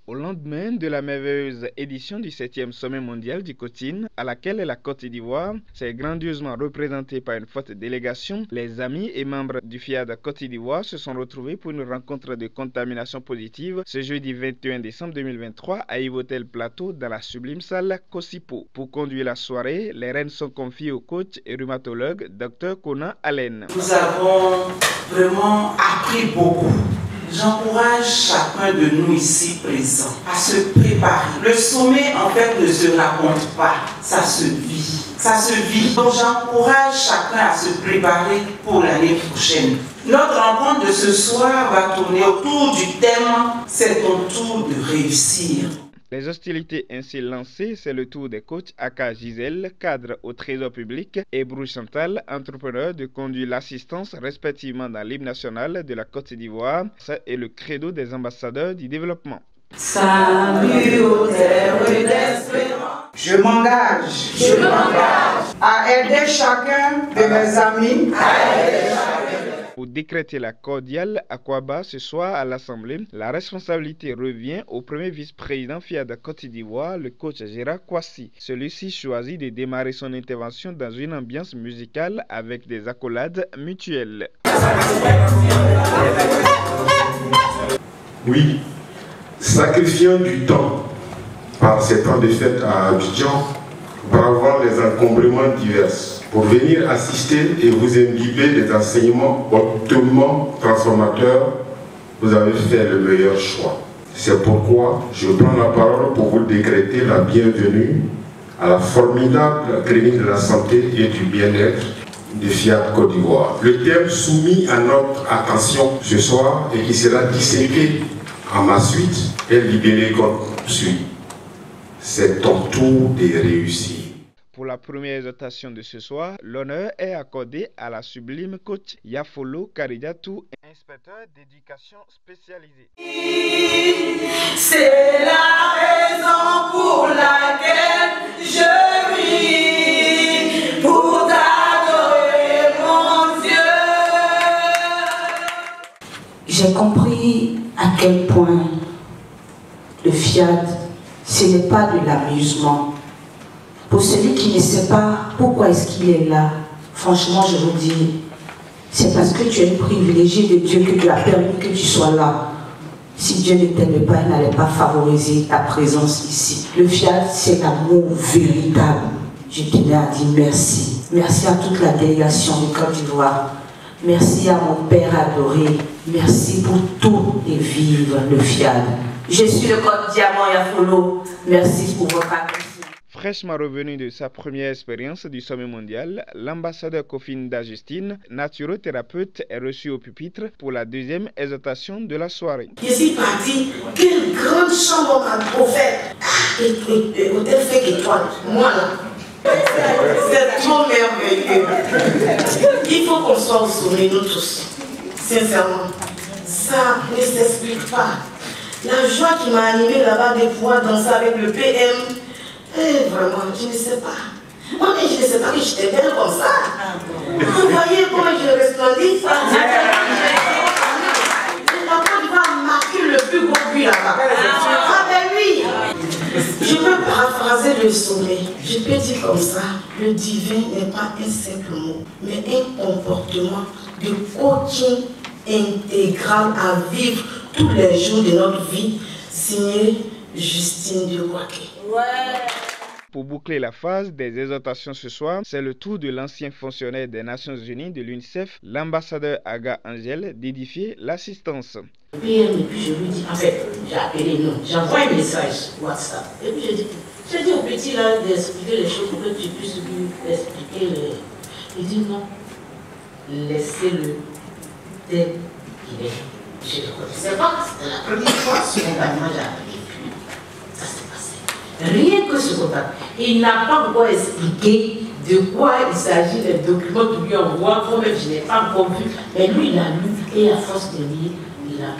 Au lendemain de la merveilleuse édition du 7e sommet mondial du coaching, à laquelle la Côte d'Ivoire s'est grandiosement représentée par une forte délégation, les amis et membres du FIAD Côte d'Ivoire se sont retrouvés pour une rencontre de contamination positive ce jeudi 21 décembre 2023 à Ivotel Plateau dans la sublime salle Kosipo. Pour conduire la soirée, les rênes sont confiées au coach et rhumatologue Dr Conan Allen. Nous avons vraiment appris beaucoup. J'encourage chacun de nous ici présents à se préparer. Le sommet, en fait, ne se raconte pas, ça se vit. Ça se vit. Donc, j'encourage chacun à se préparer pour l'année prochaine. Notre rencontre de ce soir va tourner autour du thème « C'est ton tour de réussir ». Les hostilités ainsi lancées, c'est le tour des coachs Aka Gisèle, cadre au Trésor public, et Bruce Chantal, entrepreneur, de conduire l'assistance respectivement dans l'hymne national de la Côte d'Ivoire. Ça est le credo des ambassadeurs du développement. Salut aux terres d'espérance. Je m'engage à aider chacun de mes amis Pour décréter la cordiale Akwaba ce soir à l'Assemblée, la responsabilité revient au premier vice-président FIAD Côte d'Ivoire, le coach Gérard Kwasi. Celui-ci choisit de démarrer son intervention dans une ambiance musicale avec des accolades mutuelles. Oui, sacrifiant du temps par ces temps de fête à Abidjan pour avoir les encombrements divers, pour venir assister et vous imbiber des enseignements hautement transformateurs, vous avez fait le meilleur choix. C'est pourquoi je prends la parole pour vous décréter la bienvenue à la formidable clinique de la santé et du bien-être de FIAD Côte d'Ivoire. Le thème soumis à notre attention ce soir et qui sera disséqué à ma suite est libéré comme suit. C'est ton tour de réussir. Pour la première exhortation de ce soir, l'honneur est accordé à la sublime coach Yafolo Karidatou, inspecteur d'éducation spécialisée. C'est la raison pour laquelle je vis, pour t'adorer, mon Dieu. J'ai compris à quel point le FIAD, ce n'est pas de l'amusement. Pour celui qui ne sait pas pourquoi est-ce qu'il est là, franchement, je vous dis, c'est parce que tu es un privilégié de Dieu que Dieu a permis que tu sois là. Si Dieu ne t'aimait pas, il n'allait pas favoriser ta présence ici. Le FIAD, c'est l'amour véritable. Je tenais à dire merci. Merci à toute la délégation de Côte d'Ivoire. Merci à mon Père adoré. Merci pour tout et vivre le FIAD. Je suis le code Diamant Yafolo. Merci pour votre attention. Fraîchement revenu de sa première expérience du sommet mondial, l'ambassadeur Kofinda Justine, naturothérapeute, est reçu au pupitre pour la deuxième exhortation de la soirée. Je suis parti, quelle grande chambre m'a offert. Hôtel Fake Étoile, moi là. C'est trop merveilleux. Il faut qu'on soit au sommet, nous tous. Sincèrement, ça ne s'explique pas. La joie qui m'a animé là-bas de pouvoir danser avec le PM. Vraiment, je ne sais pas. Moi, mais je ne sais pas que j'étais belle comme ça. Vous voyez comment je resplendis. La Côte d'Ivoire marquer le plus gros but là-bas. Ah ben oui. Je peux paraphraser le sommet. Je peux dire comme ça, le divin n'est pas un simple mot, mais un comportement de coaching intégral à vivre tous les jours de notre vie, signé Justine Diouaké. Ouais. Pour boucler la phase des exhortations ce soir, c'est le tour de l'ancien fonctionnaire des Nations Unies de l'UNICEF, l'ambassadeur Aga Angel, d'édifier l'assistance. Et puis je lui dis, en fait, j'ai appelé, non, j'envoie un message WhatsApp. Et puis je dis au petit là d'expliquer les choses pour que tu puisses lui expliquer. Il dit non, laissez-le tel qu'il est. Je ne connaissais pas, c'était la première fois, spontanément j'ai appelé. Ça s'est passé. Rien que ce contact. Il n'a pas encore expliqué de quoi il s'agit, les documents qu'il lui envoie, moi-même je n'ai pas encore vu. Mais lui, il a lu, et à force de lire, il a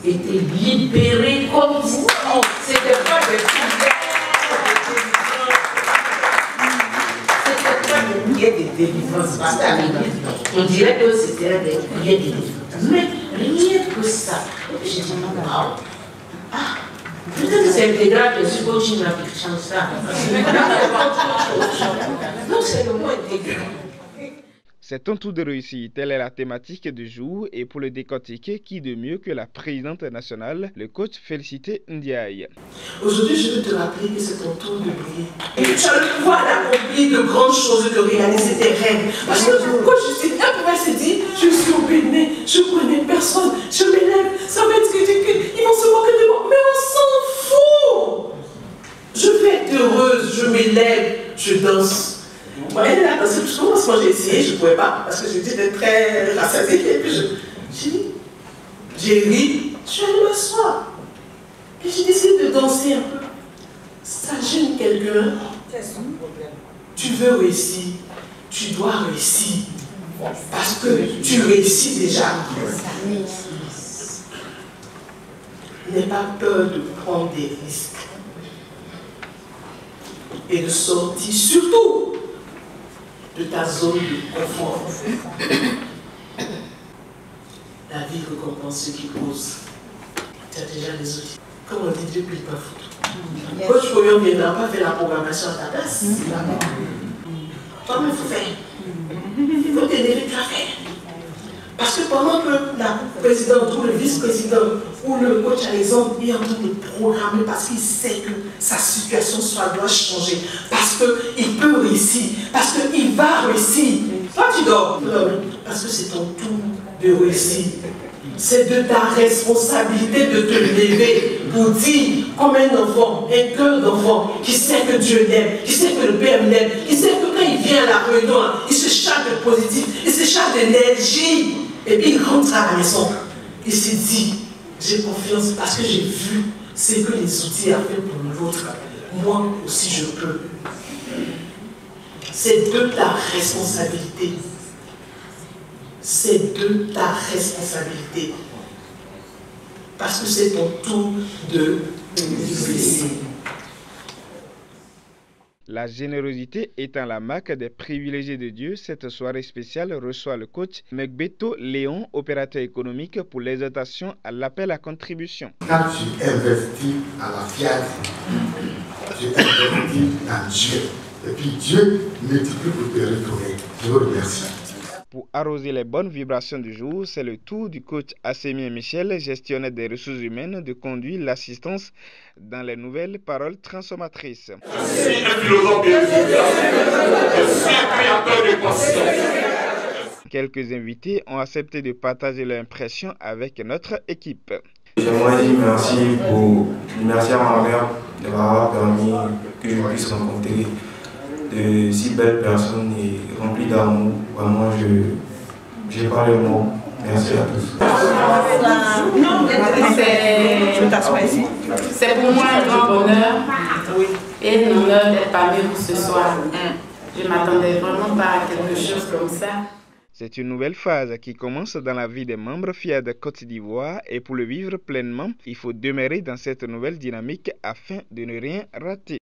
été libéré comme vous. C'était pas de c'était pas de prières de délivrance, parce qu'à l'église, on dirait que c'était des prières de délivrance. Mais rien que ça. Et puis j'ai dit, waouh. Ah, peut-être que c'est intégral que je continue à chanter ça. Donc c'est le mot intégral. C'est un tour de réussite, telle est la thématique du jour et pour le décortiquer, qui de mieux que la présidente nationale, le coach Félicité Ndiaye. Aujourd'hui, je veux te rappeler que c'est ton tour de briller. Et que tu as le pouvoir d'accomplir de grandes choses, de réaliser tes rêves. Parce que quand je suis un peu se dit, je suis au Bénin, je connais personne, je m'élève, ça va être ridicule, ils vont se moquer de moi. Mais on s'en fout! Je vais être heureuse, je m'élève, je danse. Moi, elle est là, parce que moi j'ai essayé, je ne pouvais pas, parce que j'étais très rassasiée. Et puis j'ai ri, je suis allée m'asseoir. Et j'ai décidé de danser un peu. Ça gêne quelqu'un. Tu veux réussir, tu dois réussir. Parce que tu réussis déjà. N'aie pas peur de prendre des risques. Et de sortir surtout de ta zone de confort. La vie récompense ceux qui osent. Tu as déjà les outils. Comme on dit, Dieu ne plie pas foutre. Coach Foyon ne viendra pas faire la programmation à ta place. Toi-même, il faut faire. Il faut t'aider, tu vas faire. Parce que pendant que la présidente ou le vice-président ou le coach à l'exemple est en train de programmer parce qu'il sait que sa situation doit changer, parce qu'il peut réussir, parce qu'il va réussir. Toi tu dors, parce que c'est ton tour de réussir. C'est de ta responsabilité de te lever pour dire comme un enfant, un cœur d'enfant qui sait que Dieu l'aime, qui sait que le Père l'aime, qui sait que quand il vient à la réunion, il se charge de positif, il se charge d'énergie. Et puis il rentre à la maison. Il s'est dit, j'ai confiance parce que j'ai vu ce que les outils ont fait pour l'autre. Moi aussi je peux. C'est de ta responsabilité. C'est de ta responsabilité. Parce que c'est ton tour de réussir. La générosité étant la marque des privilégiés de Dieu, cette soirée spéciale reçoit le coach Megbeto Léon, opérateur économique, pour l'exhortation à l'appel à contribution. Quand tu investis à la FIAD, tu investis dans Dieu. Et puis Dieu multiplie pour te retourner. Je vous remercie. Pour arroser les bonnes vibrations du jour, c'est le tour du coach Assemien Michel, gestionnaire des ressources humaines, de conduire l'assistance dans les nouvelles paroles transformatrices. Je suis un philosophe bien je suis un créateur de conscience. Quelques invités ont accepté de partager leurs impressions avec notre équipe. J'aimerais dire merci à ma mère de m'avoir permis que je puisse rencontrer de si belles personnes et remplies d'amour. Vraiment, j'ai pas le mot. Merci à tous. C'est pour moi un grand bonheur et un honneur d'être parmi vous ce soir. Je ne m'attendais vraiment pas à quelque chose comme ça. C'est une nouvelle phase qui commence dans la vie des membres FIAD Côte d'Ivoire et pour le vivre pleinement, il faut demeurer dans cette nouvelle dynamique afin de ne rien rater.